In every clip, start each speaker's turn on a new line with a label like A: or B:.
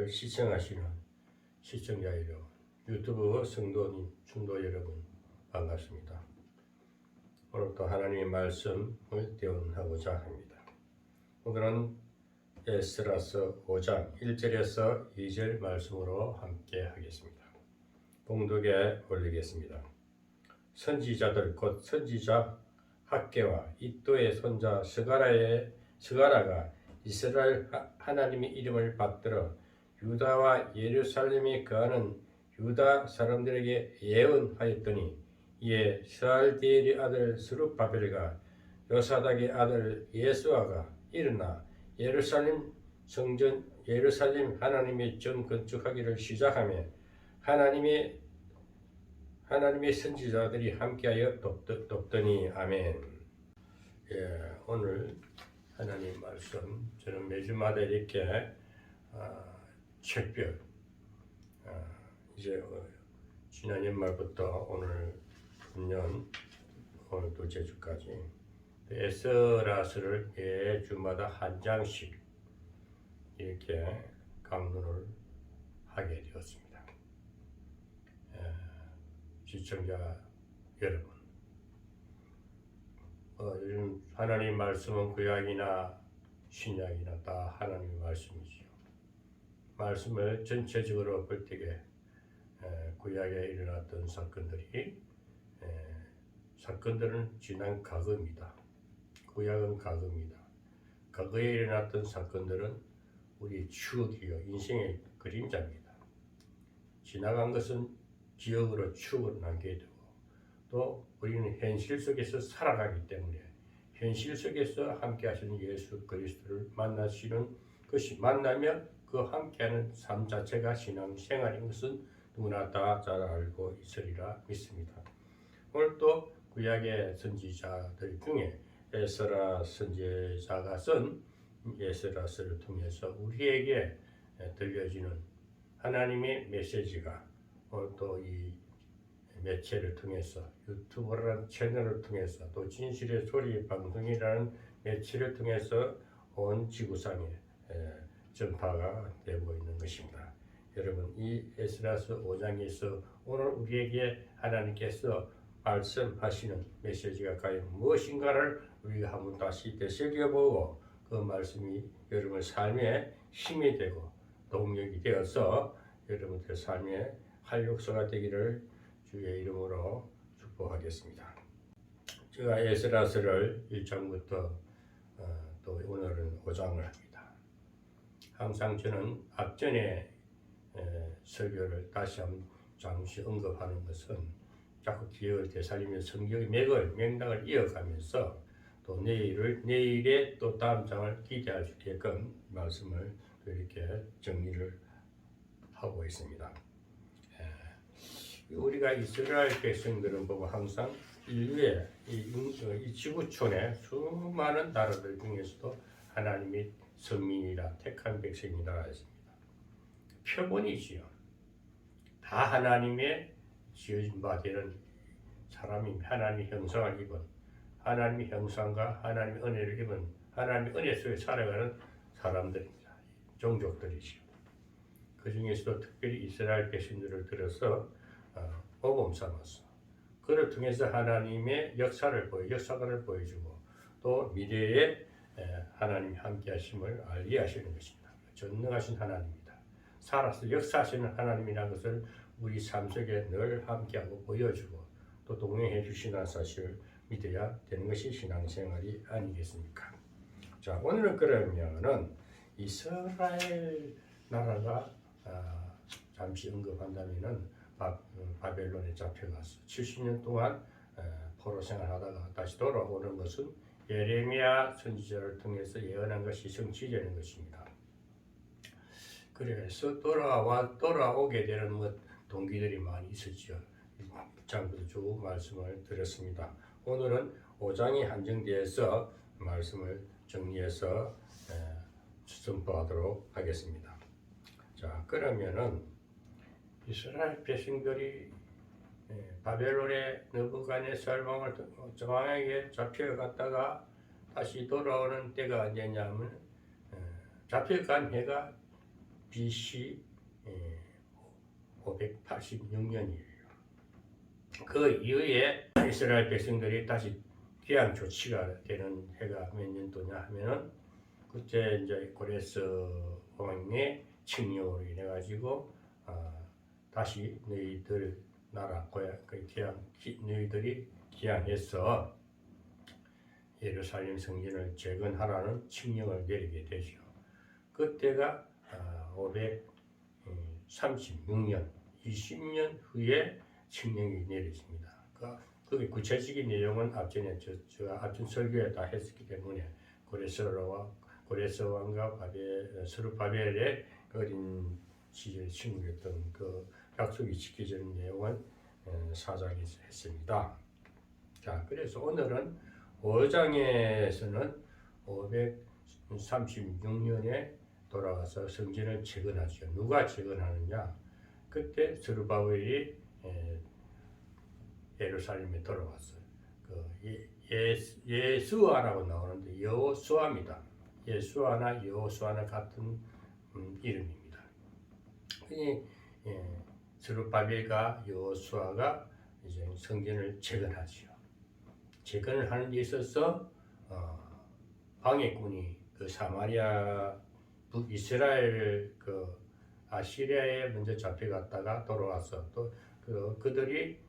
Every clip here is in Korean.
A: 설교를 시청하시는 시청자 여러분, 유튜브 성도 여러분 반갑습니다. 오늘도 하나님의 말씀을 대언하고자 합니다. 오늘은 에스라서 5장 1절에서 2절 말씀으로 함께 하겠습니다. 봉독에 올리겠습니다. 선지자들 곧 선지자 학개와 이또의 손자 스가라가 이스라엘 하나님의 이름을 받들어 유다와 예루살렘에 거하는 유다 사람들에게 예언하였더니 이에 스알디엘의 아들 스룹바벨과 요사닥의 아들 예수아가 일어나 예루살렘 하나님의 전 건축하기를 시작하며 하나님의 선지자들이 함께하여 돕더니 아멘. 오늘 하나님 말씀 저는 매주마다 이렇게 책별 이제 지난 연말부터 오늘 금년 오늘 둘째 주까지 에스라서를 매주마다 한 장씩 이렇게 강론을 하게 되었습니다. 시청자 여러분, 요즘 하나님 말씀은 구약이나 신약이나 다 하나님의 말씀이지요. 말씀을 전체적으로 볼 때에 구약에 일어났던 사건들은 지난 과거입니다. 구약은 과거입니다. 과거에 일어났던 사건들은 우리 추억이요, 인생의 그림자입니다. 지나간 것은 기억으로 추억으로 남게 되고 또 우리는 현실 속에서 살아가기 때문에 현실 속에서 함께 하시는 예수 그리스도를 만나시는 것이 만나면 그 함께하는 삶 자체가 신앙생활인 것은 누구나 다 잘 알고 있으리라 믿습니다. 오늘 또 구약의 선지자들 중에 에스라 선지자가 쓴 에스라서를 통해서 우리에게 들려지는 하나님의 메시지가 오늘 또 이 매체를 통해서 유튜브라는 채널을 통해서 또 진실의 소리 방송이라는 매체를 통해서 온 지구상에 전파가 되고 있는 것입니다. 여러분, 이 에스라서 5장에서 오늘 우리에게 하나님께서 말씀하시는 메시지가 과연 무엇인가를 우리가 한번 다시 되새겨보고 그 말씀이 여러분의 삶에 힘이 되고 동력이 되어서 여러분들의 삶에 활력소가 되기를 주의 이름으로 축복하겠습니다. 제가 에스라서를 1장부터 또 오늘은 5장을 합니다. 항상 저는 앞전에 설교를 다시 한번 잠시 언급하는 것은 자꾸 기억을 되살리며 성경의 맥락을 이어가면서 또 내일에 또 다음 장을 기대할 수 있게끔 말씀을 이렇게 정리를 하고 있습니다. 우리가 이스라엘 백성들은 보고 항상 인류의 이 지구촌의 수많은 나라들 중에서도 하나님의 선민이라 택한 백성이라 했습니다. 표본이지요. 다 하나님의 지어진 바 되는 사람이 하나님의 형상을 입은 하나님의 형상과 하나님의 은혜를 입은 하나님의 은혜 속에 살아가는 사람들입니다. 종족들이지요. 그 중에서도 특별히 이스라엘 백성들을 들어서 모범 삼았어. 그를 통해서 하나님의 역사를 보여주고 또 미래에 하나님이 함께 하심을 알게 하시는 것입니다. 전능하신 하나님입니다. 살아서 역사하시는 하나님이라는 것을 우리 삶 속에 늘 함께하고 보여주고 또 동행해 주시는 사실을 믿어야 되는 것이 신앙생활이 아니겠습니까? 자, 오늘은 그러면은 이스라엘 나라가 잠시 언급한다면은 바벨론에 잡혀가서 70년 동안 포로 생활하다가 다시 돌아오는 것은 예레미야 선지자를 통해서 예언한 것이 성취되는 것입니다. 그래서 돌아오게 되는 동기들이 많이 있었죠. 1장부터 쭉 말씀을 드렸습니다. 오늘은 5장이 한정되어서 말씀을 정리해서 선포하도록 하겠습니다. 자, 그러면은 이스라엘 백성들이 바벨론의 느부갓네살 왕에게 잡혀갔다가 다시 돌아오는 때가 언제냐면 잡혀간 해가 BC 586년이에요. 그 이후에 이스라엘 백성들이 다시 귀양 조치가 되는 해가 몇 년도냐 하면은 그때 이제 고레스 왕의 칙령으로 인해 가지고 다시 너희들 나라 고향 그 귀양 너희들이 귀양해서 예루살렘 성전을 재건하라는 칙령을 내리게 되죠. 그때가 536년 20년 후에 칙령이 내려집니다. 그게 구체적인 내용은 앞전에 제가 앞전 설교에 다 했었기 때문에 고레스 왕과 스룹바벨의 어린 시절 침묵했던 그 약속이 지켜지는 내용은 4장에서 했습니다. 자, 그래서 오늘은 5장에서는 536년에 돌아가서 성전을 재건하죠. 누가 재건하느냐? 그때 스룹바벨이 예루살렘에 돌아왔어요. 예수아라고 나오는데 여호수아입니다. 예수아나 여호수아나 같은 이름입니다. 스룹바벨과 여호수아가 이제 성전을 재건하지요. 재건을 하는 데 있어서 방해꾼이 그 사마리아 북이스라엘 그 아시리아에 먼저 잡혀갔다가 돌아와서 또 그들이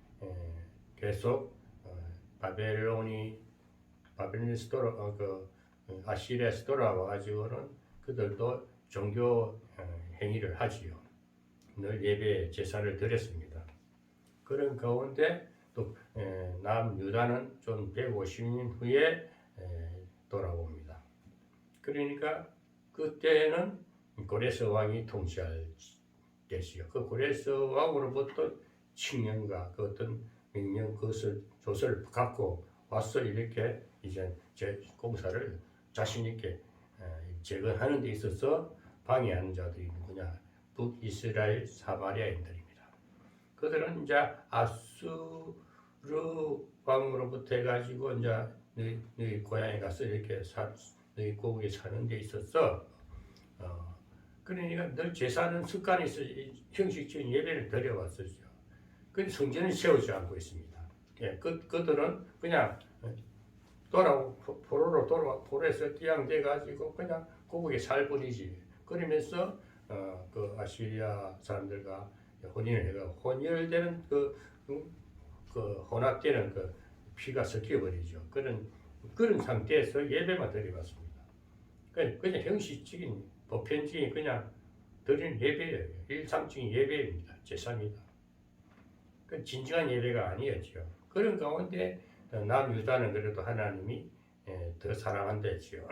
A: 계속 바벨론에서 아시리아에서 돌아와 가지고는 그들도 종교 행위를 하지요. 늘 예배 제사를 드렸습니다. 그런 가운데 또 남유다는 좀 150년 후에 돌아옵니다. 그러니까 그때는 고레스 왕이 통치할 때지요. 그 고레스 왕으로부터 칙령과 그 어떤 명령 그것을 조서를 갖고 와서 이렇게 이제 제 공사를 자신 있게 재건하는 데 있어서 방해하는 자들이 누구냐? 북이스라엘 사마리아인들입니다. 그들은 이제 아수르 왕으로부터 해가지고 이제 너희 고향에 가서 이렇게 너희 고국에 사는 데 있어서 그러니까 늘 제사는 습관이 있어 형식적인 예배를 드려왔었죠. 근데 성전을 세우지 않고 있습니다. 예, 그들은 그냥 포로에서 뛰양돼 가지고 그냥 고국에 살 뿐이지. 그러면서 그 아시리아 사람들과 혼인을 해가 혼혈되는 그 혼합되는 그 피가 섞여 버리죠. 그런 상태에서 예배만 드려봤습니다. 그냥 형식적인 보편적인 그냥 드리는 예배예요. 일상적인 예배입니다. 제사입니다. 그 진정한 예배가 아니었죠. 그런 가운데 남유다는 그래도 하나님이 더 사랑한다지요.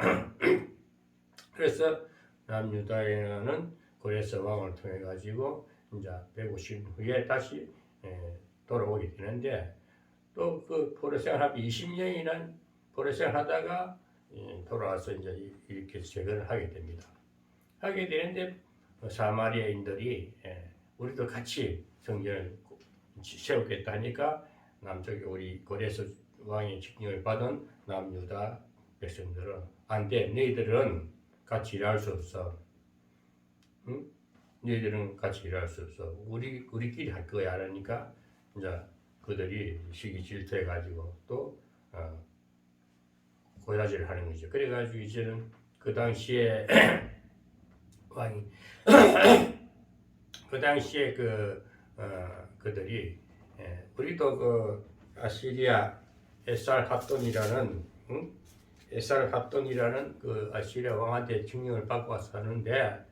A: 그래서 남유다에는 고레스 왕을 통해 가지고 이제 150년 후에 다시 돌아오게 되는데 또 그 포로 생활 20년이나 포로 생활하다가 돌아와서 이제 이렇게 재건을 하게 됩니다. 하게 되는데 사마리아인들이 우리도 같이 성전을 세우겠다 하니까 남쪽에 우리 고레스 왕의 칙령을 받은 남유다 백성들은 안 돼. 너희들은 같이 일할 수 없어. 응? 너희들은 같이 일할 수 없어. 우리끼리 할 거야. 하니까 이제 그들이 시기 질투해 가지고 또 고라지를 하는 거죠. 그래 가지고 이제는 그 당시에 왕이 그 당시에 그들이 우리도 그 아시리아 에살핫돈이라는 그 아시리아 왕한테 칙령을 받고 와서 하는데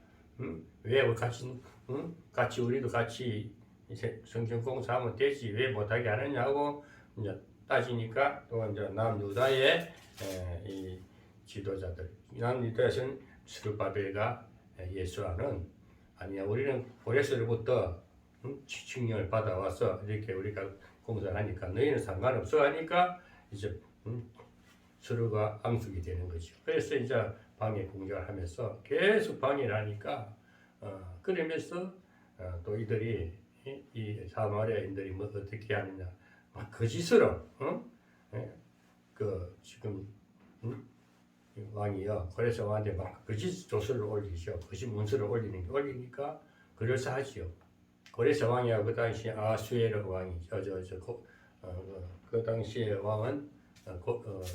A: 왜 같이 우리도 같이 성전 공사하면 되지 왜 못하게 하느냐고 이제 따지니까 또 이제 남유다의 이 지도자들 남유다에서는 스룹바벨과 예수아는 아니야 우리는 고레스로부터 칙령을 받아와서 이렇게 우리가 공사를 하니까 너희는 상관없어 하니까 이제 서로가 앙숙이 되는 거죠. 그래서 이제 방해 공작을 하면서 계속 방해를 하니까 그러면서 또 이들이 이 사마리아인들이 뭐 어떻게 하느냐 막 거짓으로 그 지금 왕이요 고레스 왕한테 막 거짓 조서를 올리죠. 거짓 문서를 올리니까 그럴싸하지요. 고레스 왕이야 그 당시 아수에르 왕이 그 당시의 왕은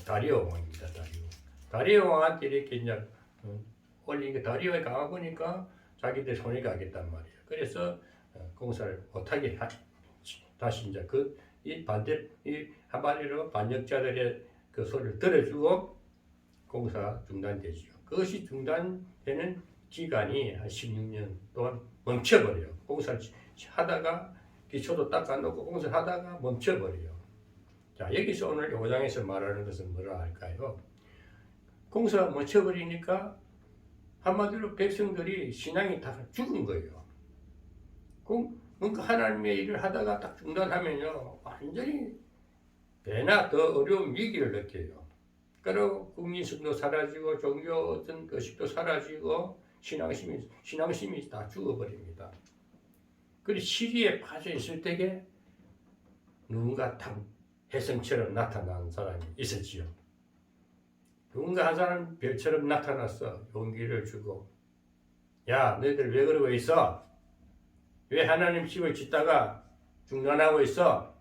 A: 다리오 왕입니다. 다리오 왕한테 이렇게 이제 올리니까 다리오가 강하 보니까 자기들 손에 가겠단 말이에요. 그래서 공사를 못하게 다시 이제 이 한마디로 반역자들의 그 소리를 들어주고 공사가 중단되지요. 그것이 중단되는 기간이 한 16년 동안 멈춰버려요. 공사를 하다가 기초도 닦아놓고 공사를 하다가 멈춰버려요. 자, 여기서 오늘 5장에서 말하는 것은 뭐라 할까요? 공사가 멈춰버리니까 한마디로 백성들이 신앙이 다 죽은 거예요. 그러니까 하나님의 일을 하다가 딱 중단하면요, 완전히 배나 더 어려운 위기를 느껴요. 그리고 국민성도 사라지고 종교 어떤 의식도 사라지고 신앙심이 다 죽어버립니다. 그리고 시리에 빠져 있을 때에 누군가 탁 혜성처럼 나타난 사람이 있었지요. 누군가 한 사람 별처럼 나타났어. 용기를 주고, 야, 너희들 왜 그러고 있어? 왜 하나님 집을 짓다가 중단하고 있어?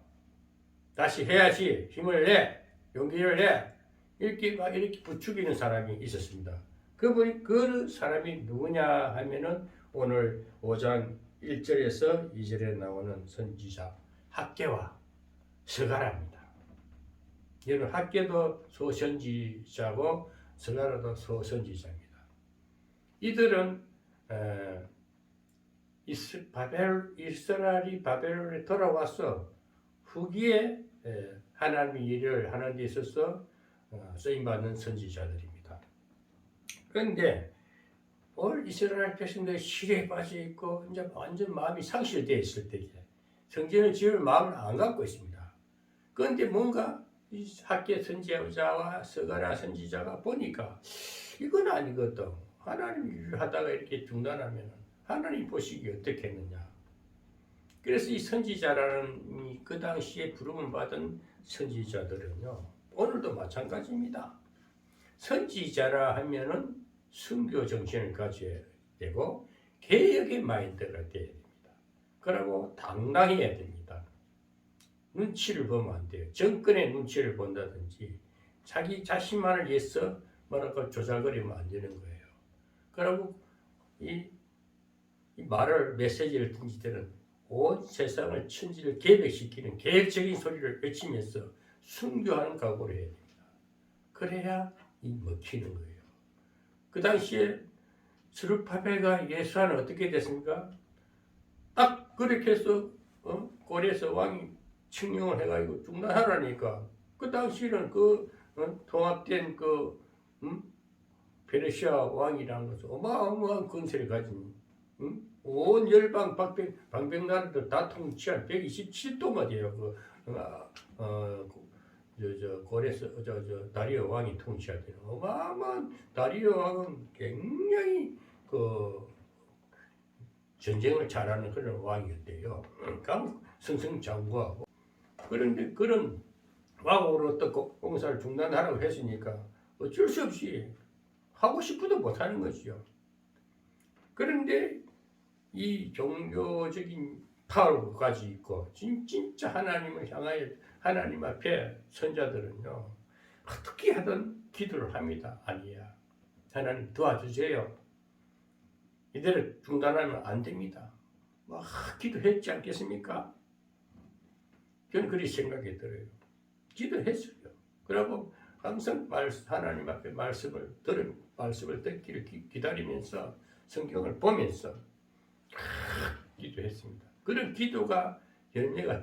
A: 다시 해야지. 힘을 내. 용기를 내. 이렇게 부추기는 사람이 있었습니다. 그 사람이 누구냐 하면은 오늘 5장 1절에서 2절에 나오는 선지자 학개와 스가랴입니다. 여러분 학개도 소선지자고 스가랴도 소선지자입니다. 이들은 이스라엘이 바벨론에 돌아와서 후기에 하나님의 일을 하는 데 있어서 쓰임받는 선지자들입니다. 그런데 오늘 이스라엘 백성들이 시리에 빠져 있고 이제 완전 마음이 상실되어 있을 때에 성전을 지을 마음을 안 갖고 있습니다. 그런데 뭔가 이 학개 선지자와 스가랴 선지자가 보니까 이건 아니거든. 하나님 일을 하다가 이렇게 중단하면 하나님 보시기에 어떻겠느냐. 그래서 이 선지자라는 그 당시에 부름을 받은 선지자들은요, 오늘도 마찬가지입니다. 선지자라 하면은 순교 정신을 가져야 되고 개혁의 마인드가 되어야 됩니다. 그리고 당당해야 됩니다. 눈치를 보면 안 돼요. 정권의 눈치를 본다든지 자기 자신만을 위해서 뭐랄까 조작거리면 안 되는 거예요. 그리고 이 메시지를 던질 때는 온 세상을 천지를 개벽시키는 개혁적인 소리를 외치면서 순교하는 각오를 해야 됩니다. 그래야 먹히는 거예요. 그 당시에 스룹바벨과 예수아는 어떻게 됐습니까? 딱 그렇게 해서 고레스 왕이 칙령을 해가지고 중단하라니까 그 당시에는 통합된 페르시아 왕이라는 것은 어마어마한 권세를 가진 온 열방 방백나라들 다 통치한 127도가 돼요. 고레스 다리오 왕이 통치하던 어마어마한 다리오 왕은 굉장히 전쟁을 잘하는 그런 왕이었대요. 그러니까 승승장구하고 그런데 그런 왕으로 또 공사를 중단하라고 했으니까 어쩔 수 없이 하고 싶어도 못하는 것이요. 그런데 이 종교적인 파워까지 있고 진짜 하나님을 향하여 하나님 앞에 선자들은요 어떻게 하든 기도를 합니다. 아니야, 하나님 도와주세요. 이대로 중단하면 안 됩니다. 막 기도했지 않겠습니까? 저는 그렇게 생각이 들어요. 기도했어요. 그리고 항상 하나님 앞에 말씀을 듣기를 기다리면서 성경을 보면서 기도했습니다. 그런 기도가 열매가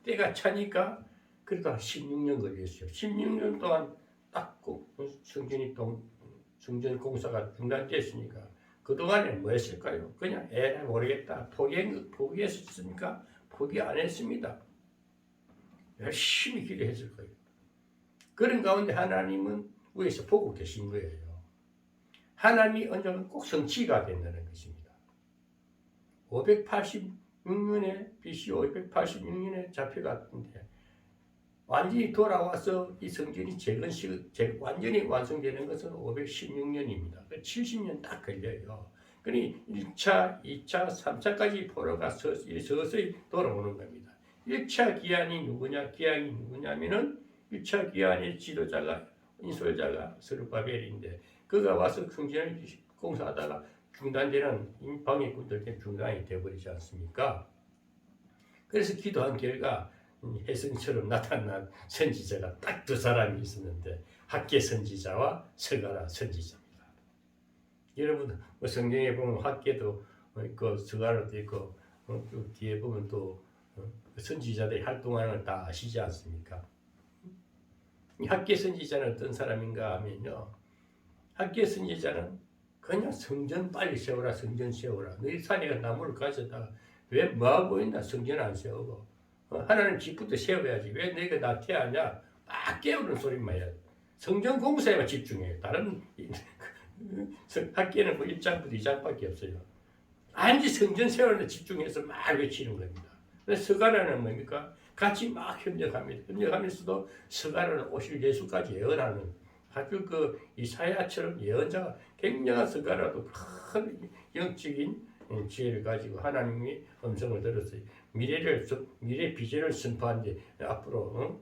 A: 때가 차니까 그래도 16년 걸렸어요. 16년 동안 딱 성전 공사가 중단됐으니까 그동안에 뭐 했을까요? 그냥 모르겠다. 포기했습니까? 포기 안 했습니다. 열심히 기도했을 거예요. 그런 가운데 하나님은 위에서 보고 계신 거예요. 하나님이 언젠가 꼭 성취가 된다는 것입니다. 586년에 BC 586년에 잡혀갔는데 완전히 돌아와서 이 성전이 완전히 완성되는 것은 516년입니다. 70년 딱 걸려요. 그러니 1차, 2차, 3차까지 포로가 서서히 돌아오는 겁니다. 1차 기한이 누구냐면은 1차 기한의 지도자가 인솔자가 스룹바벨인데 그가 와서 성전을 공사하다가 중단되는 방해꾼들 때문에 중단이 되어버리지 않습니까? 그래서 기도한 결과 혜성처럼 나타난 선지자가 딱 두 사람이 있었는데 학계 선지자와 스가랴 선지자입니다. 여러분 성경에 보면 학계도 있고 스가랴도 있고 그 뒤에 보면 또 선지자들이 활동하는 걸 다 아시지 않습니까? 학계 선지자는 어떤 사람인가 하면요. 학계 선지자는 그냥 성전 빨리 세워라, 성전 세워라. 너희 산에 나무를 가져다가 왜 뭐하고 있나 성전 안 세우고 하나님 집부터 세워야지. 왜 너희가 나태하냐? 막 깨우는 소리만 해야 돼. 성전 공사에만 집중해요. 다른 학계는 뭐 1장부터 2장밖에 없어요. 단지 성전 세우는 데 집중해서 막 외치는 겁니다. 그래서 스가랴는 뭡니까? 같이 막 협력합니다. 협력하면서도 스가랴는 오실 예수까지 예언하는 아주 그 이사야처럼 예언자가 굉장한 스가랴도 큰 영적인 지혜를 가지고 하나님이 음성을 들었어요. 미래 비전을 선포한데 앞으로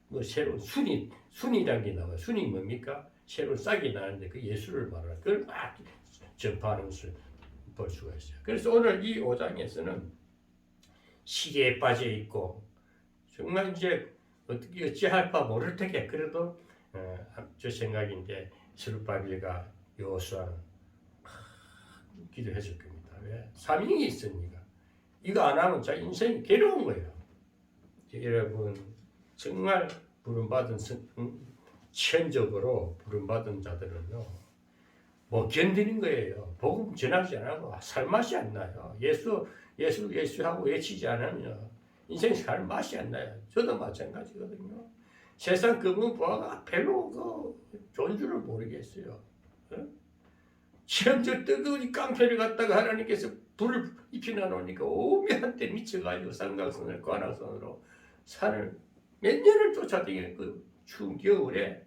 A: 뭐 새로운 순이라는 게 나와요. 순이 뭡니까? 새로운 싹이 나는데 그 예수를 말하는 그걸 막 전파하는 것을 볼 수가 있어요. 그래서 오늘 이 5장에서는 시기에 빠져 있고 정말 이제 어떻게 어찌할 바 모를 테게 그래도 저 생각인데 스룹바벨과 여호수아는 기도했을 겁니다. 왜? 사명이 있으니까. 이거 안 하면 자기 인생이 괴로운 거예요. 여러분 정말 부름받은 체험적으로 부름받은 자들은요 못 견디는 거예요. 복음 전하지 않고 살맛이 안 나요. 예수하고 외치지 않으면 인생 살 맛이 안 나요. 저도 마찬가지거든요. 세상 금은 보아가 별로 좋은 줄을 모르겠어요. 시험적 뜨거운 깡패를 갖다가 하나님께서 불을 입히나 놓으니까 오매 한때 미쳐가지고 삼각선을 관악선으로 산을 몇 년을 쫓아다니는 그 추운 겨울에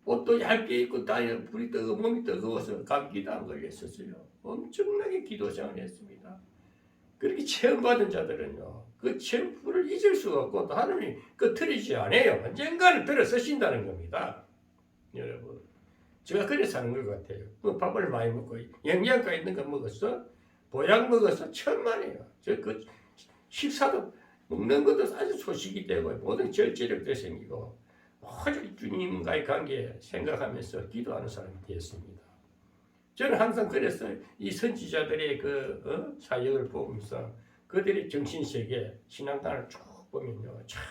A: 옷도 얇게 입고 다니는 불이 몸이 뜨거워서 감기도 안 걸렸었어요. 엄청나게 기도생활을 했습니다. 그렇게 체험받은 자들은요, 그 체험을 잊을 수가 없고 또 하나님이 끄트리지 않아요. 언젠가는 들어 쓰신다는 겁니다. 여러분, 제가 그래 사는 것 같아요. 뭐 밥을 많이 먹고 영양가 있는 거 먹었어, 보약 먹어서 천만에요. 그 식사도 먹는 것도 아주 소식이 되고 모든 절제력도 생기고 오직 주님과의 관계 생각하면서 기도하는 사람이 되었습니다. 저는 항상 그래서 이 선지자들의 그 사역을 보면서 그들의 정신세계, 신앙관을 쭉 보면요, 참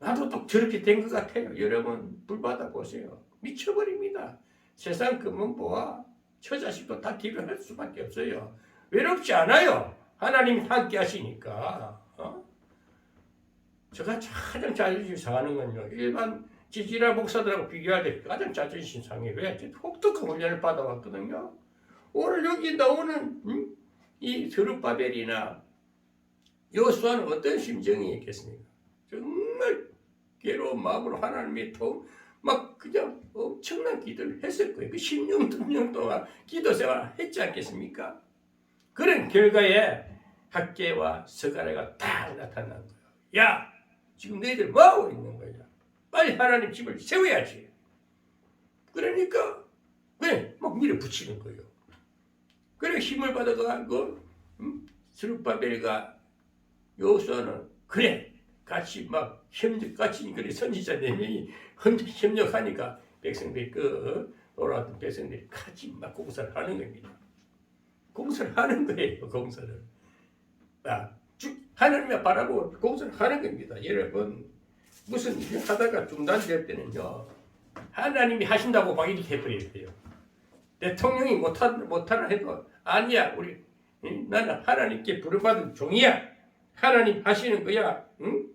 A: 나도 또 저렇게 된 것 같아요. 여러분 불 받아 보세요. 미쳐버립니다. 세상 금은보아 처자식도 다 기도할 수밖에 없어요. 외롭지 않아요. 하나님이 함께 하시니까. 제가 가장 자존심 상하는 건요. 일반 지지라 목사들하고 비교할 때 가장 자존심 상해. 왜? 혹독한 훈련을 받아왔거든요. 오늘 여기 나오는 이 스룹바벨이나 여호수아는 어떤 심정이 있겠습니까? 정말 괴로운 마음으로 하나님의 막 그냥 엄청난 기도를 했을 거예요. 그 16년 동안 기도 생활 했지 않겠습니까? 그런 결과에 학계와 스가랴가 딱 나타난 거예요. 야, 지금 너희들 뭐하고 있는 거야? 빨리 하나님 집을 세워야지. 그러니까 왜? 막 밀어붙이는 거예요. 그래 힘을 받아가고 스룹바벨과 여호수아는 그래 같이 막 같이 그래 선지자 4명이 협력하니까 백성들이 돌아왔던 백성들이 같이 막 공사를 하는 겁니다. 공사를 하는 거예요. 공사를. 하나님을 바라보고 공사를 하는 겁니다. 여러분 무슨 일을 하다가 중단될 때는요 하나님이 하신다고 막 이렇게 해버려야 돼요. 대통령이 못하라 해도 아니야 우리 나는 하나님께 부름받은 종이야. 하나님 하시는 거야. 응?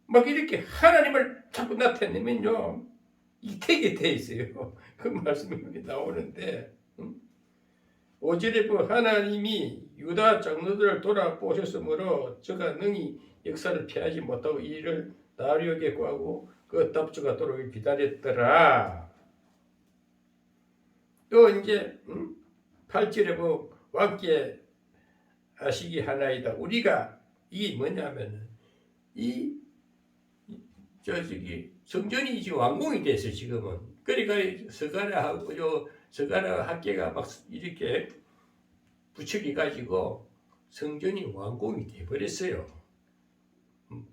A: 막 이렇게 하나님을 자꾸 나타내면요 이태게 돼 있어요. 그 말씀이 나오는데 5절에 보면 하나님이 유다 장로들을 돌아보셨으므로 저가 능히 역사를 피하지 못하고 이 일을 다리오에게 구하고 그 답주가 돌아오길 기다렸더라. 또 이제 8절에 보면 왕께 아시기 하나이다. 우리가 이 뭐냐면은 이 저기 성전이 지금 완공이 됐어 지금은. 그러니까 서가랴하고 요 서가랴 학계가 막 이렇게 부추기 가지고 성전이 완공이 돼 버렸어요.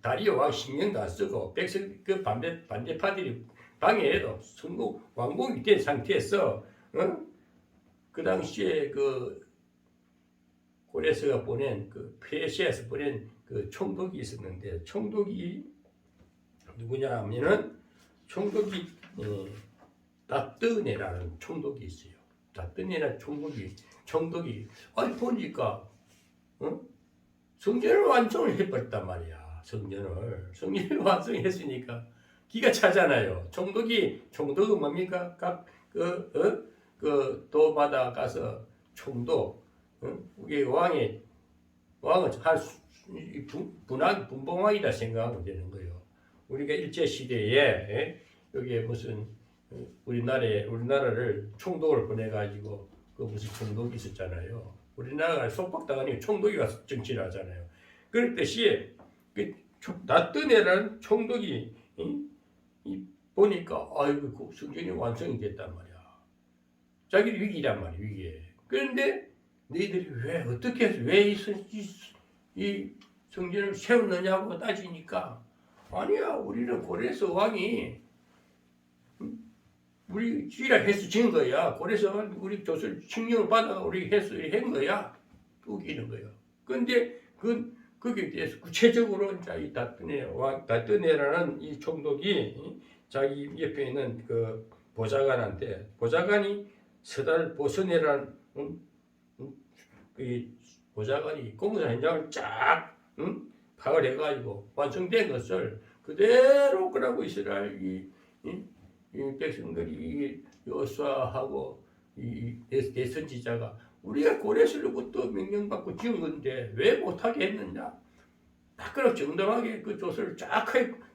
A: 다리오 왕 신경도 안 쓰고 백성 그 반대파들이 방해해도 성공 완공이 된 상태에서 그 당시에 그 고레스가 보낸 그 페르시아에서 보낸 그 총독이 있었는데 총독이 누구냐 하면은 총독이 나뜨네라는 총독이 있어요. 나뜨네라는 총독이 아니 보니까 성전을 완성을 해버렸단 말이야. 성전을 완성했으니까 기가 차잖아요. 총독은 뭡니까? 그 도마다 가서 총독 이게 왕은 분봉왕이다 생각하면 되는 거예요. 우리가 일제 시대에 여기에 무슨 우리나라를 총독을 보내가지고 그 무슨 총독이 있었잖아요. 우리나라가 속박당하니 총독이 와서 정치를 하잖아요. 그럴 때시에 그 나뜨네라는 총독이 보니까 아이고 성전이 완성이 됐단 말이야. 자기 위기란 말이야 위기에. 그런데 너희들이 왜 이 성전을 세웠느냐고 따지니까 아니야 우리는 고레스 왕이 우리 쥐라 해서 진 거야. 고레스 왕 우리 조선 칙령을 받아가 우리 해서 한 거야. 우기는 거야. 그런데 거기에 대해서 구체적으로 이 다뜨네라는 이 총독이 자기 옆에 있는 그 보좌관이 서달 보선이라는 그 보좌관이 공사 현장을 쫙 파악을 해가지고 완성된 것을 그대로 그러고 이스라엘 이 백성들이 여호수아하고 이 대선지자가 우리가 고레스로부터 명령받고 지은 건데 왜 못하게 했느냐? 딱 그렇게 정당하게 그 조서를 쫙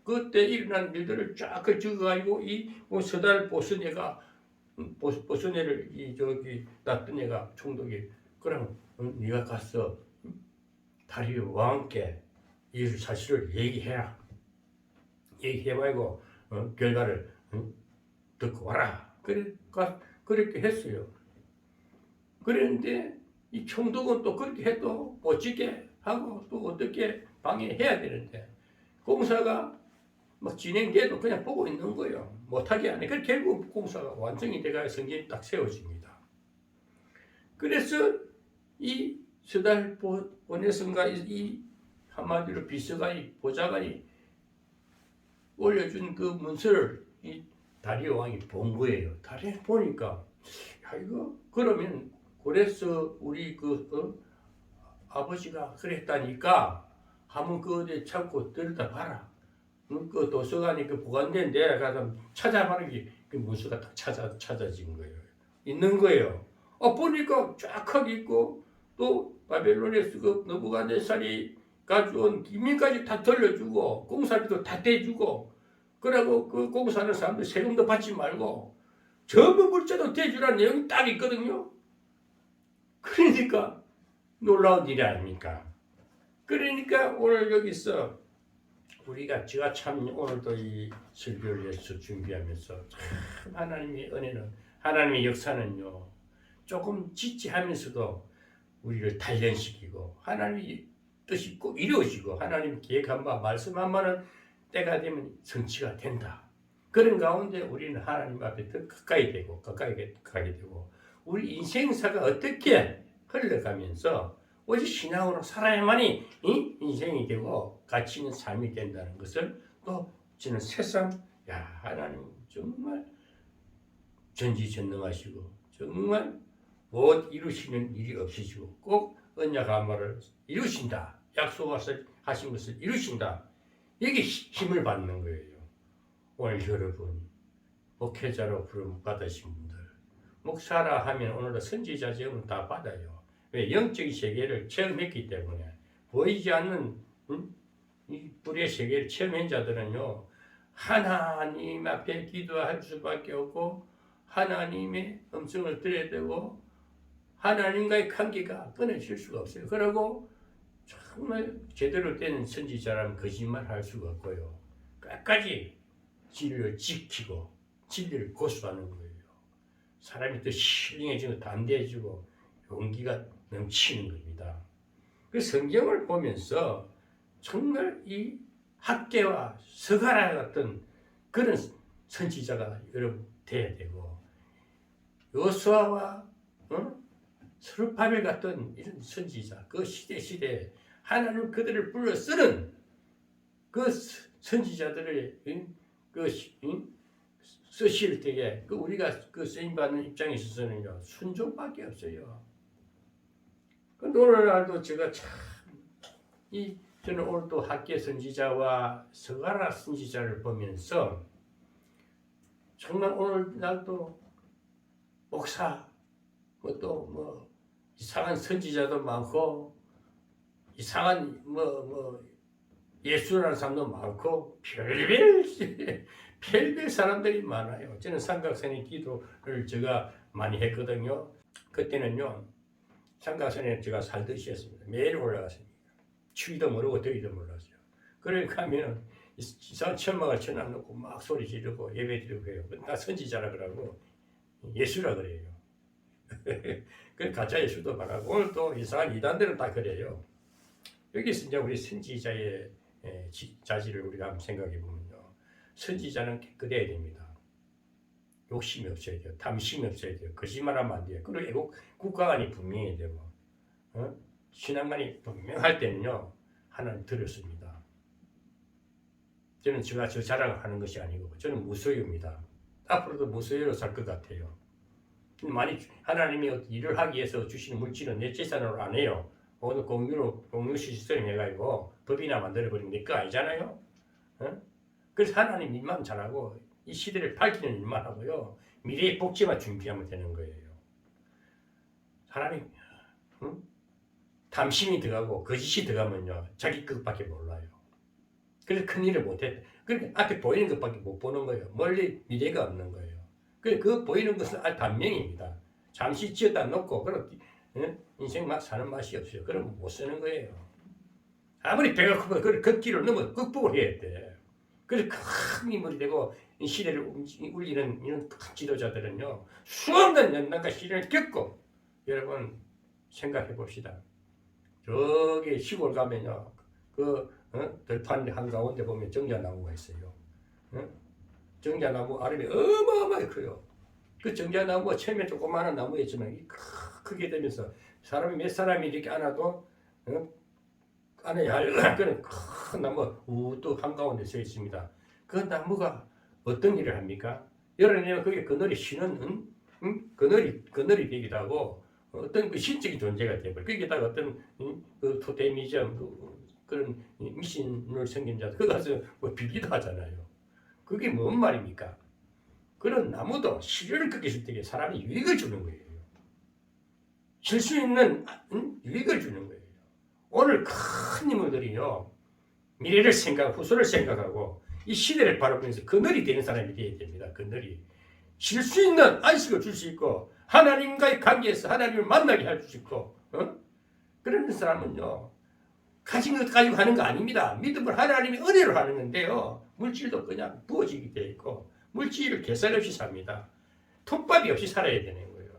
A: 그때 일어난 일들을 쫙 적어가지고 이 서달 보선애를 이 저기 놨던 애가 총독이 그럼 네가 가서 다리오 왕께 이 사실을 얘기해봐고 결과를 듣고 와라. 그렇게 했어요. 그랬는데 이 총독은 또 그렇게 해도 못 짓게 하고 또 어떻게 방해해야 되는데 공사가 막 진행돼도 그냥 보고 있는 거예요. 못하게 하네. 그래서 결국 공사가 완성이 돼가 성전이 딱 세워집니다. 그래서 이 서달 보내선가 이 한마디로 비서관이 보좌관이 올려준 그 문서를 이 다리오 왕이 본 거예요. 다리오 보니까 야 이거 그러면 그래서 우리 아버지가 그랬다니까 한번 그 어디 참고 들여다 봐라. 그 도서관이 그 보관된 데 가서 찾아봐라. 그 문서가 딱 찾아진 거예요. 있는 거예요. 보니까 쫙 있고 또 바벨론에서 그 느부갓네살이 가져온 기민까지 다 돌려주고 공사비도 다 떼주고 그러고 그 공사하는 사람들 세금도 받지 말고 전부 물자도 대주라는 내용이 딱 있거든요. 그러니까 놀라운 일이 아닙니까? 그러니까 오늘 여기서 제가 참 오늘도 이 설교를 위해서 준비하면서 참 하나님의 은혜는 하나님의 역사는요 조금 지지하면서도 우리를 단련시키고 하나님의 뜻이 꼭 이루어지고 하나님 계획한 바 말씀한 바는 때가 되면 성취가 된다. 그런 가운데 우리는 하나님 앞에 더 가까이 가게 되고 우리 인생사가 어떻게 흘러가면서 오직 신앙으로 살아야만이 인생이 되고 가치 있는 삶이 된다는 것을 또 저는 새삼 하나님 정말 전지전능하시고 정말 못 이루시는 일이 없으시고 꼭 언약한 바를 이루신다. 약속하신 것을 이루신다. 여기 힘을 받는 거예요. 오늘 여러분 목회자로 부름 받으신 분들 목사라 하면 오늘도 선지자 제문 다 받아요. 왜 영적인 세계를 체험했기 때문에 보이지 않는 이 불의 세계를 체험한 자들은요 하나님 앞에 기도할 수밖에 없고 하나님의 음성을 들어야 되고 하나님과의 관계가 끊어질 수가 없어요. 그리고 정말 제대로 된 선지자라면 거짓말할 수가 없고요. 끝까지 진리를 지키고 진리를 고수하는 거예요. 사람이 더 신령해지고 담대해지고 용기가 넘치는 겁니다. 그 성경을 보면서 정말 이 학개와 스가랴 같은 그런 선지자가 여러분 돼야 되고 여호수아와 스룹바벨 같은 이런 선지자 그 시대에 하나님 그들을 불러 쓰는 그 선지자들을 쓰실 때에 그 우리가 그 쓰임 받는 입장에 있어서는요 순종밖에 없어요. 그 오늘날도 제가 저는 오늘 또 학개 선지자와 스가랴 선지자를 보면서 정말 오늘날도 목사 또 이상한 선지자도 많고 이상한 예수라는 사람도 많고 별별 사람들이 많아요. 저는 삼각선의 기도를 제가 많이 했거든요. 그때는요 삼각선에 제가 살듯이 했습니다. 매일 올라갔습니다. 추위도 모르고 더위도 몰랐어요. 그러니까 하면 이상한 천막을 쳐놔놓고 막 소리 지르고 예배 드리고 해요. 나 선지자라 그러고 예수라 그래요. 그 가짜 예수도 말하고 오늘 또 이상한 이단들은 다 그래요. 여기서 이제 우리 선지자의 자질을 우리가 한번 생각해 보면요. 선지자는 깨끗해야 됩니다. 욕심이 없어야 돼요. 탐심이 없어야 돼요. 거짓말하면 안 돼요. 그리고 국가관이 분명해야 되고 신앙관이 분명할 때는요. 하나님 들었습니다. 저는 제가 저 자랑을 하는 것이 아니고 저는 무소유입니다. 앞으로도 무소유로 살 것 같아요. 많이 하나님이 일을 하기 위해서 주시는 물질은 내 재산으로 안 해요. 오늘 공유 시스템 해가지고 법이나 만들어버리면 내 거 아니잖아요. 그래서 하나님 일만 잘하고 이 시대를 밝히는 일만 하고요. 미래의 복지만 준비하면 되는 거예요. 사람이 탐심이 들어가고 거짓이 들어가면요. 자기 것밖에 몰라요. 그래서 큰 일을 못해. 그러니까 앞에 보이는 것밖에 못 보는 거예요. 멀리 미래가 없는 거예요. 그 보이는 것은 단명입니다. 잠시 지었다 놓고 그럼 인생 막 사는 맛이 없어요. 그럼 못 쓰는 거예요. 아무리 배가 크고 그 길을 넘어 극복을 해야 돼. 그래서 큰 인물이 되고 이 시대를 울리는 이런 큰 지도자들은요. 수없는 연단과 시련을 겪고 여러분 생각해 봅시다. 저기 시골 가면요. 들판 한가운데 보면 정자나무가 있어요. 정자나무 아름이 어마어마하게 커요. 그 정자나무가 처음에 조그마한 나무였지만 크게 되면서 사람이 몇 사람이 이렇게 안아도 안아야 할 그런 큰 나무가 우뚝 한가운데 서 있습니다. 그 나무가 어떤 일을 합니까? 여름에는 그게 그늘이 쉬는 그늘이 되기도 하고 어떤 그 신적인 존재가 되고 거기다가 어떤 그 토테미즘 그런 미신을 섬긴 자들 그 가서 뭐 빌기도 하잖아요. 그게 뭔 말입니까? 그런 나무도 시련을 겪었을 때 사람이 유익을 주는 거예요. 질 수 있는 유익을 주는 거예요. 오늘 큰 인물들이요. 미래를 후손을 생각하고 이 시대를 바라보면서 그늘이 되는 사람이 되어야 됩니다. 그늘이. 질 수 있는 안식을 줄 수 있고 하나님과의 관계에서 하나님을 만나게 할 수 있고 그런 사람은요. 가진 것 가지고 하는 거 아닙니다. 믿음을 하나님의 은혜로 하는 건데요. 물질도 그냥 부어지게 돼 있고 물질을 계산 없이 삽니다. 톱밥이 없이 살아야 되는 거예요.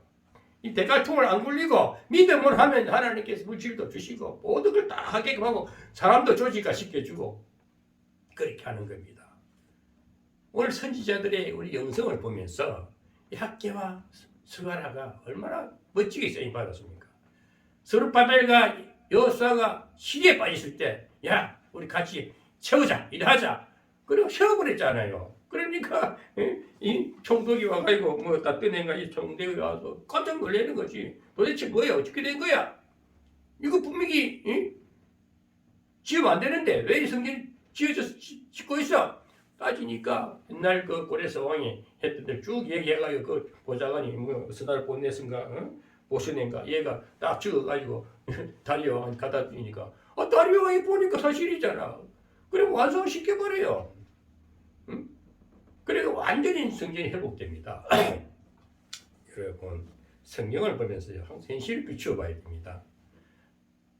A: 이 대갈통을 안 굴리고 믿음을 하면 하나님께서 물질도 주시고 모든 걸 다 하게끔 하고 사람도 조직화 시켜주고 그렇게 하는 겁니다. 오늘 선지자들의 우리 영성을 보면서 이 학개와 스가랴가 얼마나 멋지게 쓰임받았습니까? 스룹바벨과 여호수아가 시기에 빠졌을 때, 야, 우리 같이 채우자, 일하자. 그리고 세워버렸잖아요. 그러니까 이 총독이 와가지고 뭐 다 떠낸가 이 총독이 와서 깜짝 놀라는 거지. 도대체 뭐야? 어떻게 된 거야? 이거 분명히 지으면 안 되는데 왜 이 성전 짓고 있어? 따지니까 옛날 그 고레스 왕이 했던 대로 쭉 얘기해가지고 그 보좌관이 뭐 스날 본네스인가 보스낸가 얘가 딱 찍어가지고 다리 여왕 갖다 주니까 다리 여왕이 보니까 사실이잖아. 그래 완성시켜버려요. 응? 그래 완전히 성전이 회복됩니다. 여러분 성경을 보면서요 항상 현실을 비추어봐야 됩니다.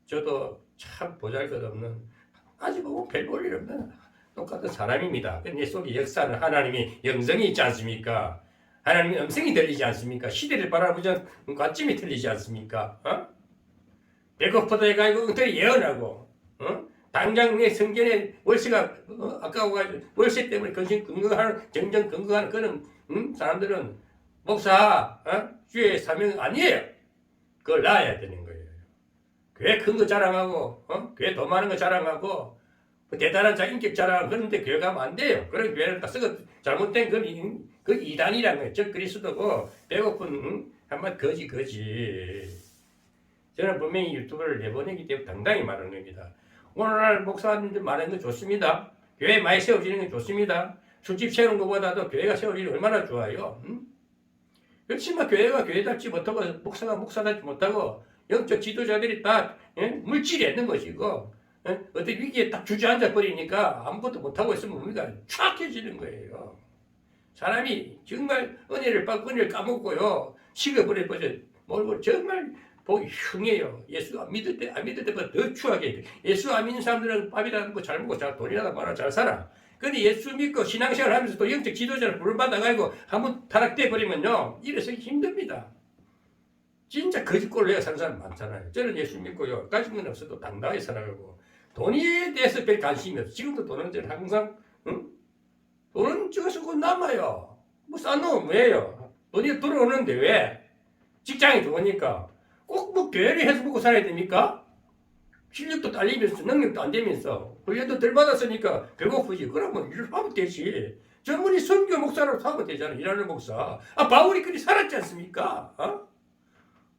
A: 저도 참 보잘것없는 아직 뭐 별 볼 일 없는 똑같은 사람입니다. 내 속에 역사는 하나님이 영성이 있지 않습니까? 하나님의 음성이 들리지 않습니까? 시대를 바라보자 관점이 틀리지 않습니까? 배고프다 해가지고 엉터리 예언하고 당장 내 성전에 월세가 아까워가지고 월세 때문에 근거하는 정정 근거하는 그런 사람들은 목사 주의 사명 아니에요. 그걸 놔야 되는 거예요. 교회 큰 거 자랑하고 교회 돈 많은 거 자랑하고 대단한 인격 자랑하고 그런데 교회 가면 안 돼요. 그런 교회를 다 썩어 잘못된 그 이단이라는 거예요. 즉 그리스도고 배고픈 한번 거지. 저는 분명히 유튜브를 내보내기 때문에 당당히 말하는 겁니다. 오늘날 목사님들 말하는 거 좋습니다. 교회 많이 세워지는 게 좋습니다. 술집 세우는 것보다도 교회가 세워지는 게 얼마나 좋아요. 그렇지만 교회가 교회답지 못하고 목사가 목사답지 못하고 영적 지도자들이 다 물질이 있는 것이고 어떤 위기에 딱 주저앉아 버리니까 아무것도 못하고 있으면 우리가 추악해지는 거예요. 사람이 정말 은혜를 받고 은혜를 까먹고요. 식어버려버려. 정말 보기 흉해요. 예수 안 믿을 때보다 더 추하게. 예수 안 믿는 사람들은 밥이라는 거 잘 먹고 잘 돈이라도 많아 잘 살아. 근데 예수 믿고 신앙생활 하면서 또 영적 지도자를 부름받아가지고 한번 타락돼 버리면요. 이래서 힘듭니다. 진짜 거짓골로 내가 사는 사람 많잖아요. 저는 예수 믿고요. 가진 건 없어도 당당하게 살아가고 돈에 대해서 별 관심이 없어. 지금도 돈은 저는 항상 돈은 저기서 남아요. 뭐 쌓아놓으면 왜요? 돈이 들어오는데 왜? 직장이 좋으니까 꼭 뭐 교회를 해서 먹고 살아야 됩니까? 실력도 딸리면서 능력도 안 되면서 훈련도 덜 받았으니까 배고프지. 그러면 일을 하면 되지. 전문이 선교 목사로 하면 되잖아. 일하는 목사. 바울이 그리 살았지 않습니까?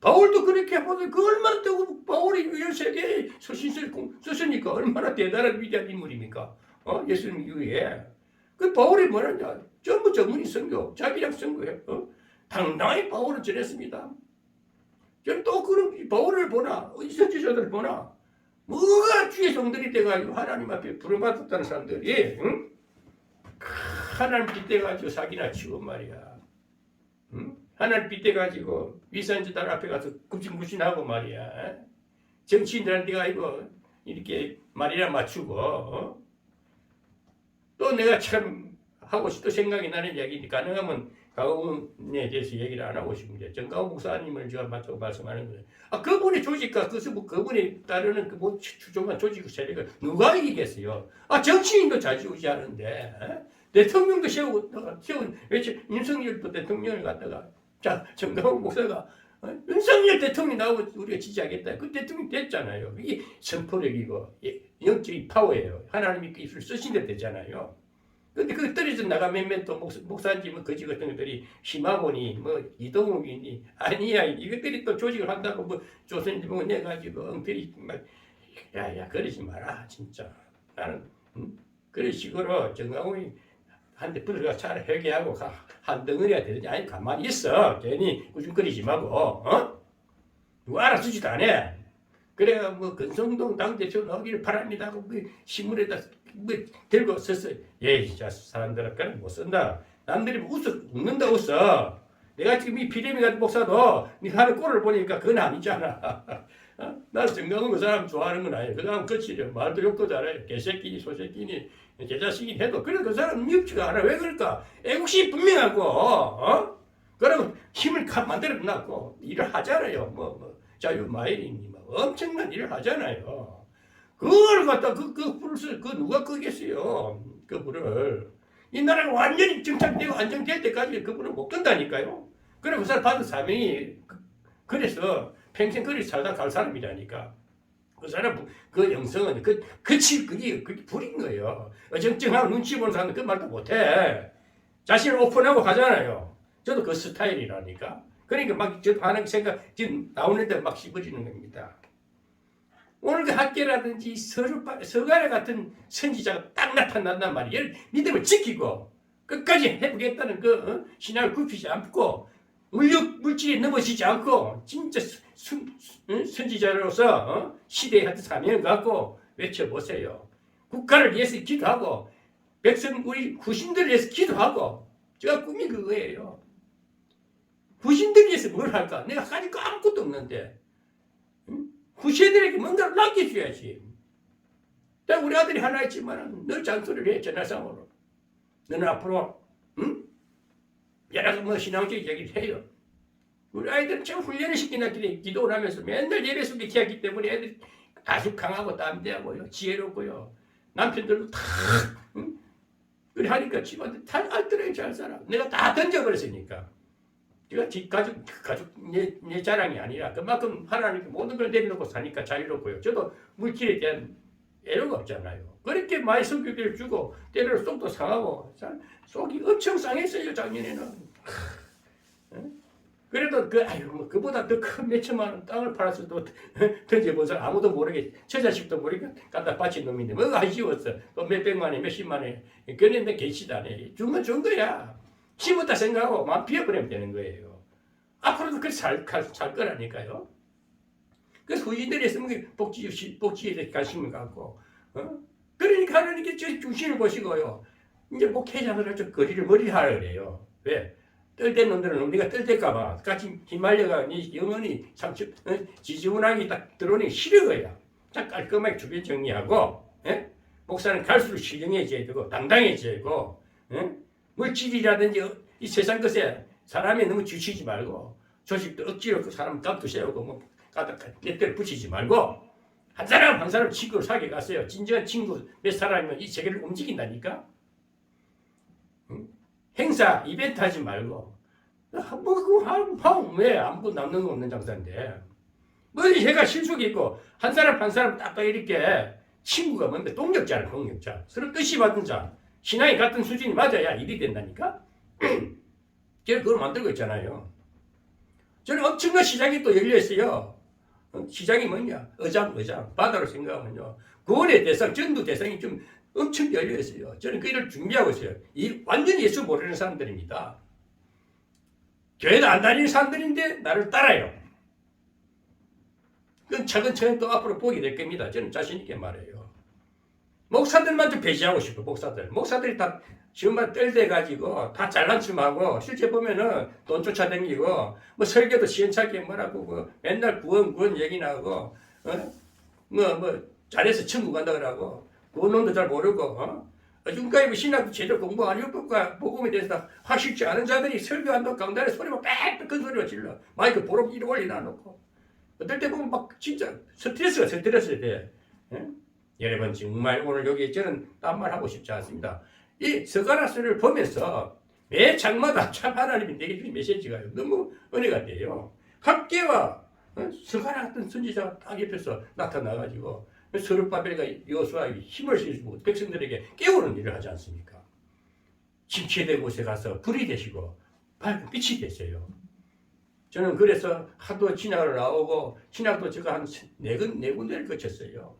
A: 바울도 그렇게 하거든. 그 얼마나 뜨고 바울이 13개의 서신서를 썼으니까 얼마나 대단한 위대한 인물입니까? 예수님 이후에. 그 바울이 뭐라냐? 전부 전문이 선교, 자기랑 선교해. 당당히 바울은 전했습니다. 저는 또 그런 바울을 보나, 선지자들을 보나, 뭐가 주의 종들이 돼가지고 하나님 앞에 부름받았다는 사람들이, 하나님 빗대가지고 사기나 치고 말이야. 하나님 빗대가지고 위선지들 앞에 가서 굽신굽신하고 말이야. 정치인들한테 가지고 이렇게 말이나 맞추고, 또 내가 참 하고 싶도 생각이 나는 이야기 가능하면 가훈에 대해서 얘기를 안 하고 싶은데 정가훈 목사님을 제가 맞다고 말씀하는 거예요. 그분의 조직과 그분에 따르는 그 추종한 조직 세력을 누가 이기겠어요? 정치인도 좌지우지하는데 대통령도 세운 왜 윤석열도 대통령을 갖다가 정가훈 목사가 윤석열 대통령이 나오고 우리가 지지하겠다. 그 대통령이 됐잖아요. 이게 선포력이고 영적인 파워예요. 하나님이 그 입술 쓰신 대로 되잖아요. 근데 그 떨어져 나가면 또 목사인지 뭐 거지 같은 것들이 심하보니 뭐 이동욱이니 아니야 이것들이 또 조직을 한다고 뭐 조선인지 뭐 내가지고 엉터리 막 야야 그러지 마라 진짜. 나는 그런 식으로 정강훈이 한대 붙어가 잘 회개하고 한 덩어리가 되든지 아니 가만히 있어. 괜히 꾸중거리지 말고 누가 알아주지도 않아. 그래가 뭐 건성동 당대표 나오기를 바랍니다 하고 그 신문에다 뭐 들고 썼어. 자 사람들은 그냥 못 쓴다. 남들이 웃는다 웃어. 내가 지금 이 피레미 같은 목사도 네 하는 꼴을 보니까 그건 아니잖아. 나는 정강훈 그 사람 좋아하는 건 아니에요. 그 사람 거칠죠. 말도 욕도 잘해요. 개새끼니 소새끼니 제자식이 해도 그래 그 사람 미흡지가 않아. 왜 그럴까? 애국심이 분명하고 그러면 힘을 만들어 놨고 일을 하잖아요. 자유마일이니 엄청난 일을 하잖아요. 그걸 갖다 그 불을 그 누가 끄겠어요? 그 불을 이 나라가 완전히 정착되고 안정될 때까지 그 불을 못 끈다니까요. 그래 그 사람 받은 사명이 그래서 평생 그리 살다 갈 사람이라니까. 그 사람 그 영성은 그게 불인 거예요. 어정쩡하고 눈치 보는 사람은 그 말도 못해. 자신을 오픈하고 가잖아요. 저도 그 스타일이라니까. 그러니까 막 저 하는 생각 지금 나오는데 막 씹어지는 겁니다. 오늘 그 학계라든지 서가래 같은 선지자가 딱 나타난단 말이에요. 믿음을 지키고 끝까지 해보겠다는 그 신앙을 굽히지 않고 물질이 넘어지지 않고 진짜 선지자로서 시대에 하던 사명을 갖고 외쳐보세요. 국가를 위해서 기도하고 백성 우리 후신들을 위해서 기도하고 제가 꿈이 그거예요. 후신들을 위해서 뭘 할까? 내가 가진 거 아무것도 없는데 후신들에게 뭔가를 남겨줘야지. 우리 아들이 하나 있지만 늘 잔소리를 해. 전화상으로. 너는 앞으로 여러 뭐 신앙적인 얘기를 해요. 우리 아이들은 참 훈련을 시키놨길래 기도를 하면서 맨날 예배 속에 기하기 때문에 애들이 아주 강하고 담대하고요. 지혜롭고요. 남편들도 다 그래 하니까 집안들 다 알더라고요. 잘 살아. 내가 다 던져버렸으니까. 제가 집 가족 내 자랑이 아니라 그만큼 하나님께 모든 걸 내려놓고 사니까 자유롭고요. 저도 물질에 대한 애로가 없잖아요. 그렇게 많이 성교비를 주고 때로는 속도 상하고 속이 엄청 상했어요. 작년에는. 그래도 그보다 더 큰 몇천만 원 땅을 팔아서도 던져본 사람 아무도 모르게 저 자식도 모르게 갖다 바친 놈인데 뭐가 아쉬웠어. 또 몇백만 원 몇십만 원 그런데 계시다네. 주면 준 거야. 심었다 생각하고 마음 비워버리면 되는 거예요. 앞으로도 그렇게 살 거라니까요. 그래서 후인들이 있으면 복지에 대해 관심을 갖고, 그러니까 하나님께 저 중심을 보시고요. 이제 목회자들 좀 머리를 하라 그래요. 왜? 뜰대 놈들은 우리가 뜰대까봐 같이 휘말려가 영원히 지지분하게 딱 들어오니 싫어요. 딱 깔끔하게 주변 정리하고, 목사는 갈수록 신령해져야 되고, 당당해져야 되고, 물질이라든지 이 세상 것에 사람이 너무 지치지 말고, 조직도 억지로 그 사람 값도 세우고, 뭐, 렛대를 붙이지 말고 한 사람 한 사람 친구를 사귀어 갔어요. 진정한 친구 몇 사람이면 이 세계를 움직인다니까. 행사 이벤트 하지 말고 왜 아무것도 남는 거 없는 장사인데 뭐 해가 실속이 있고 한 사람 한 사람 딱 이렇게 친구가 뭔데 동력자는 동력자 서로 뜻이 맞는 자 신앙이 같은 수준이 맞아야 일이 된다니까. 제가 그걸 만들고 있잖아요. 저는 엄청난 시장이 또 열려 있어요. 시장이 뭐냐? 의장. 바다로 생각하면요. 구원의 대상, 전도 대상이 좀 엄청 열려 있어요. 저는 그 일을 준비하고 있어요. 완전히 예수 모르는 사람들입니다. 교회도 안 다니는 사람들인데 나를 따라요. 그건 차근차근 또 앞으로 보게 될 겁니다. 저는 자신 있게 말해요. 목사들만 좀 배제하고 싶어, 목사들. 목사들이 다 지금만 뜰대가지고 다 잘난 척하고 실제 보면은 돈 쫓아다니고 뭐 설교도 시원찮게 뭐라고 뭐 맨날 구원 얘기 나오고 뭐 잘해서 천국 간다 그러고 구원론도 잘 모르고 지금까지 뭐 신학도 제대로 공부 안 해볼까 복음에 대해서 확실치 않은 자들이 설교한다고 강단에 소리만 빽빽 큰 소리로 질러 마이크 보름 이리 올리나 놓고 어떨 때 보면 막 진짜 스트레스가 돼. 여러분 정말 오늘 여기 저는 딴 말 하고 싶지 않습니다. 이 스가랴서를 보면서 매 장마다 참 하나님이 내게 주신 메시지가 너무 은혜가 돼요. 학계와 스가랴 같은 선지자가 딱 옆에서 나타나가지고 스룹바벨과 여호수아에 힘을 실고 백성들에게 깨우는 일을 하지 않습니까? 침체된 곳에 가서 불이 되시고 밝은 빛이 되세요. 저는 그래서 하도 진학을 나오고 진학도 제가 한 네 군데를 거쳤어요.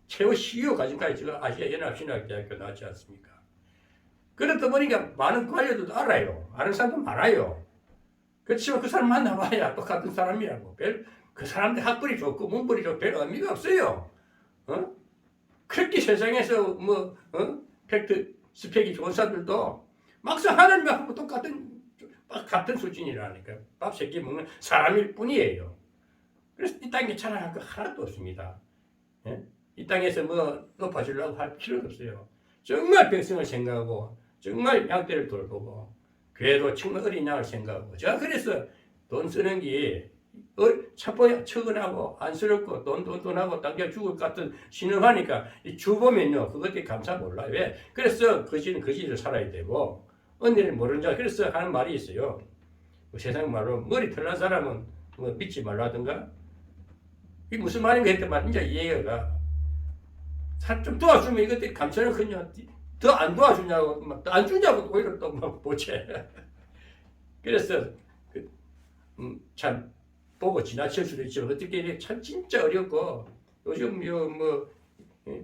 A: 최고 CEO 과정까지 제가 아시아 연합신학대학교 나왔지 않습니까? 그러다 보니까 많은 관료들도 알아요. 아는 사람도 많아요. 그렇지만 그 사람 만나봐야 똑같은 사람이라고. 그 사람들 학벌이 좋고 문벌이 좋고 별 의미가 없어요. 그렇게 세상에서 팩트 스펙이 좋은 사람들도 막상 하나님하고 같은 수준이라니까. 밥 세 끼 먹는 사람일 뿐이에요. 그래서 이 땅에 자랑할 거 하나도 없습니다. 이 땅에서 뭐 높아지려고 할 필요도 없어요. 정말 백성을 생각하고 정말 양떼를 돌보고 교회도 정말 어린 양을 생각하고 제가 그래서 돈 쓰는 게 처근하고 안쓰럽고 돈하고 당겨 죽을 것 같은 신음하니까 주 보면요 그것들이 감사 몰라요. 왜? 그래서 거지는 거지를 살아야 되고 언니는 모르는 자 그래서 하는 말이 있어요. 세상 말로 머리 털난 사람은 뭐 믿지 말라든가 이게 무슨 말인가 했더만 이제 이해가 좀 도와주면 이것들이 감사는 그냥 더 안 도와주냐고 안 주냐고 오히려 또 막 보채. 그래서 참 보고 지나칠 수도 있지만 어떻게 참 진짜 어렵고 요즘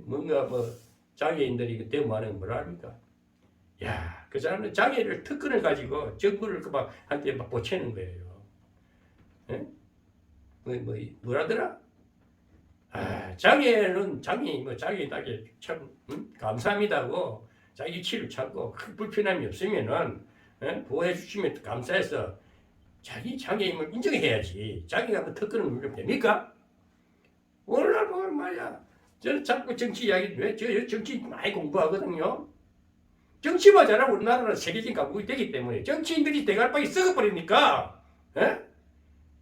A: 뭔가 장애인들이 데모하는 걸 압니까? 야, 그 사람은 장애를 특권을 가지고 정부를 막 한테 막 보채는 거예요. 예? 뭐라더라? 장애는 자기 딱히 참 감사합니다고 자기 치를 찾고 큰 불편함이 없으면은 보호해 주시면 감사해서 자기 장애임을 인정해야지. 자기가 뭐 특권을 누리면 됩니까? 오늘날 보면 말이야. 저는 자꾸 정치 이야기 저 정치 많이 공부하거든요. 정치만 잘하면 우리나라는 세계적인 강국이 되기 때문에 정치인들이 대갈박이 썩어버리니까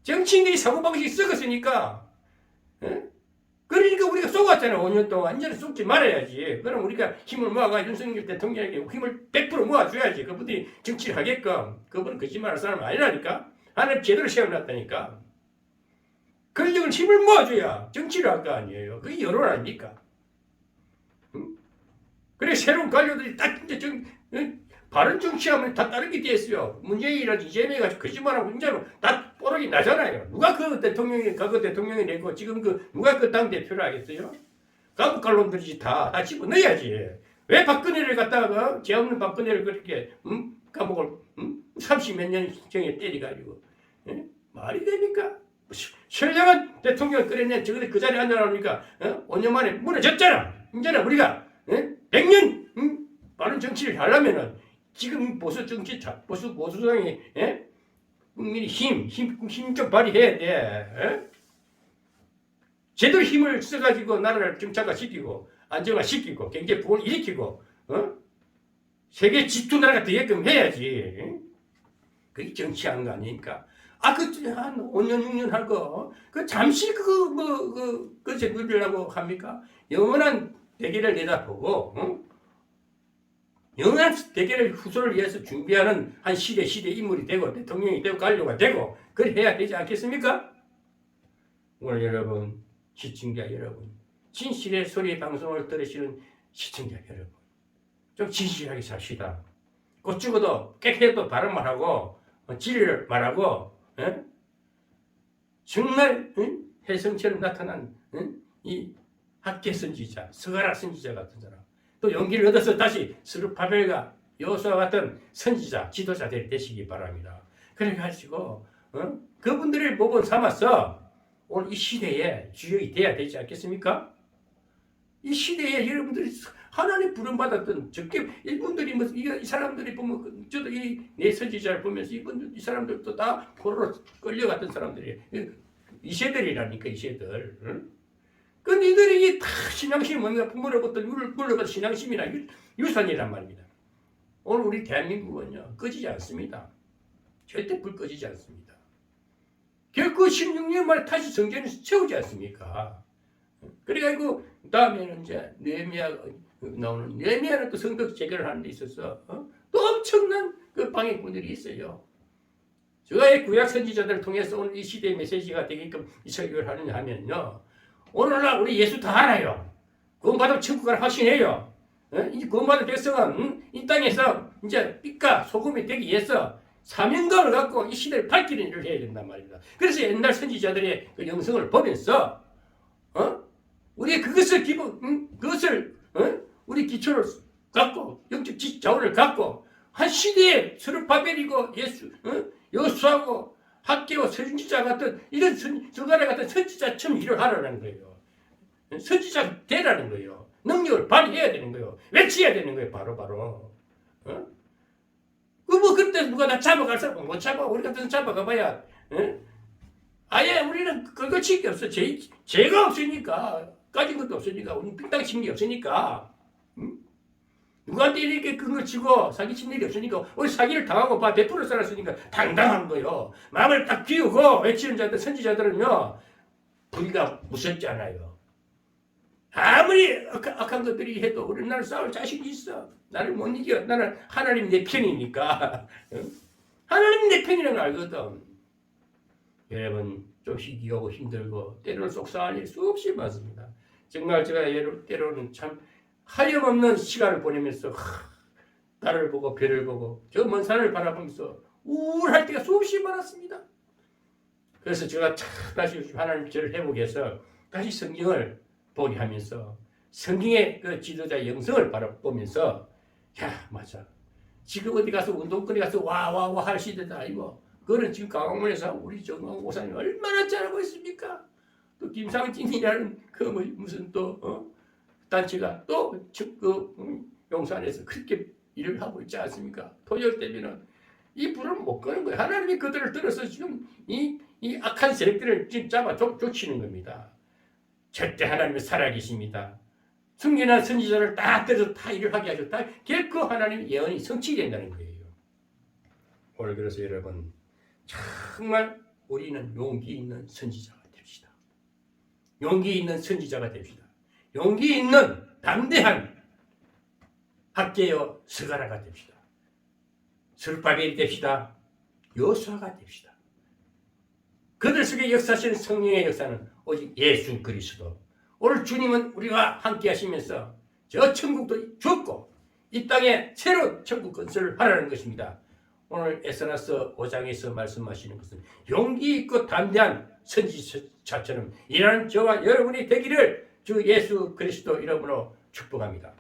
A: 정치인들이 사고방식이 썩었으니까 그러니까 우리가 쏘았잖아요. 5년 동안. 이제는 쏘지 말아야지. 그럼 우리가 힘을 모아가 윤석열 대통령에게 힘을 100% 모아줘야지. 그분들이 정치를 하게끔. 그분은 거짓말할 사람 아니라니까. 하나님 제대로 세워놨다니까. 권력을 힘을 모아줘야 정치를 할 거 아니에요. 그게 여론 아닙니까? 그래 새로운 관료들이 딱 이제 바른 정치하면 다 다른 게 됐어요. 문재인이라든지 이재명이 거짓말하고 이제는 다 뽀록이 나잖아요. 누가 그 대통령이 내고 지금 누가 그 당 대표를 하겠어요? 가부칼놈들이지 다 집어넣어야지. 왜 박근혜를 갖다가 죄 없는 박근혜를 그렇게 감옥을 30몇 년경에 때려가지고 말이 됩니까? 선량한 대통령을 끌어낸 저거 그 자리에 앉아나오니까 5년 만에 무너졌잖아. 이제는 우리가 100년 바른 정치를 하려면은 지금 보수 정치 보수당이 국민이 힘 좀 발휘해야 돼. 제대로 힘을 써가지고 나라를 정착화시키고 안정화시키고 경제 부흥을 일으키고 세계 지투 나라가 되게끔 해야지. 그게 정치하는 거 아닙니까? 한 5년 6년 할 거 그 잠시 그것에 누리려고 합니까? 영원한 대계를 내다보고 영원한 대계를 후손을 위해서 준비하는 한 시대 인물이 되고 대통령이 되고 관료가 되고 그걸 해야 되지 않겠습니까? 오늘 여러분 시청자 여러분 진실의 소리 방송을 들으시는 시청자 여러분 좀 진실하게 삽시다. 곧 죽어도 깨끗하게 바른 말하고 진리를 말하고 정말 혜성처럼 나타난 이 학계 선지자 스가랴 선지자 같은 사람 또 용기를 얻어서 다시 스룹바벨과 여호수아 같은 선지자 지도자들이 되시기 바랍니다. 그래가지고 그분들을 모범 삼아서 오늘 이 시대에 주역이 돼야 되지 않겠습니까? 이 시대에 여러분들이 하나님 부름받았던 적게 이분들이 이 사람들이 보면 저도 내 선지자를 보면서 이 사람들도 다 포로로 끌려갔던 사람들이 이세들이라니까 이세들. 근데 이들이 다 신앙심이 뭡니까? 부모로부터 물려받은 신앙심이나 유산이란 말입니다. 오늘 우리 대한민국은요 꺼지지 않습니다. 절대 불 꺼지지 않습니다. 결코 16년 만에 다시 성전을 채우지 않습니까? 그래가지고 다음에는 이제 느헤미야 나오는 느헤미야는 또 성벽 재개를 하는 데 있어서 또 엄청난 그 방해꾼들이 있어요. 저의 구약 선지자들을 통해서 오늘 이 시대의 메시지가 되게끔 이 설교를 하느냐 하면요. 오늘날 우리 예수 다 알아요. 구원받으면 천국 갈 확신해요. 이제 구원받은 백성은 이 땅에서 이제 빛과 소금이 되기 위해서 사명감을 갖고 이 시대를 밝히는 일을 해야 된단 말입니다. 그래서 옛날 선지자들의 그 영성을 보면서 우리 그것을 우리 기초를 갖고 영적 자원을 갖고 한 시대에 스룹바벨이고 여호수아고 학계와 선지자 같은 이런 스가랴 같은 선지자처럼 일을 하라는 거예요. 선지자 되라는 거예요. 능력을 발휘해야 되는 거예요. 외쳐야 되는 거예요. 바로. 그때 누가 나 잡아갈 사람 못 잡아. 우리 같은 잡아가봐야. 아예 우리는 걸거칠 게 없어. 죄가 없으니까. 가진 것도 없으니까. 우리 빙땅 게 없으니까. 누구한테 이렇게 그걸 치고 사기친 일이 없으니까 우리 사기를 당하고 베풀어 살았으니까 당당한 거요. 마음을 딱 비우고 외치는 자들 선지자들은요 우리가 무섭잖아요. 아무리 악한 것들이 해도 우리는 나를 싸울 자신이 있어. 나를 못 이겨. 나는 하나님 내 편이니까. 하나님 내 편이라는 걸 알거든. 여러분 좀 희귀하고 힘들고 때로는 속상한 일 수없이 많습니다. 정말 제가 때로는 참 하염없는 시간을 보내면서 달을 보고 별을 보고 저 먼 산을 바라보면서 우울할 때가 수없이 많았습니다. 그래서 제가 다시 하나님 저를 회복해서 다시 성경을 보게 하면서 성경의 그 지도자 영성을 바라보면서 야 맞아 지금 어디 가서 운동거리 가서 와와와 할 시대도 아니고 그거는 지금 강화문에서 우리 정광 목사님 얼마나 잘하고 있습니까? 또 김상진이라는 그 무슨 또 단체가 또 용산에서 그렇게 일을 하고 있지 않습니까? 토요일 때면은 이 불을 못 끄는 거예요. 하나님이 그들을 들어서 지금 이 악한 세력들을 지금 잡아 쫓치는 겁니다. 절대 하나님이 살아계십니다. 승리한 선지자를 다 때려서 다 일을 하게 하셨다. 결코 하나님의 예언이 성취된다는 거예요. 오늘 그래서 여러분 정말 우리는 용기 있는 선지자가 됩시다. 용기 있는 선지자가 됩시다. 용기 있는 담대한 학개요 스가랴가 됩시다. 스룹바벨이 됩시다. 여호수아가 됩시다. 그들 속에 역사하시는 성령의 역사는 오직 예수 그리스도. 오늘 주님은 우리가 함께 하시면서 저 천국도 주었고 이 땅에 새로운 천국 건설을 하라는 것입니다. 오늘 에스라서 5장에서 말씀하시는 것은 용기 있고 담대한 선지자처럼 일하는 저와 여러분이 되기를 주 예수 그리스도 이름으로 축복합니다.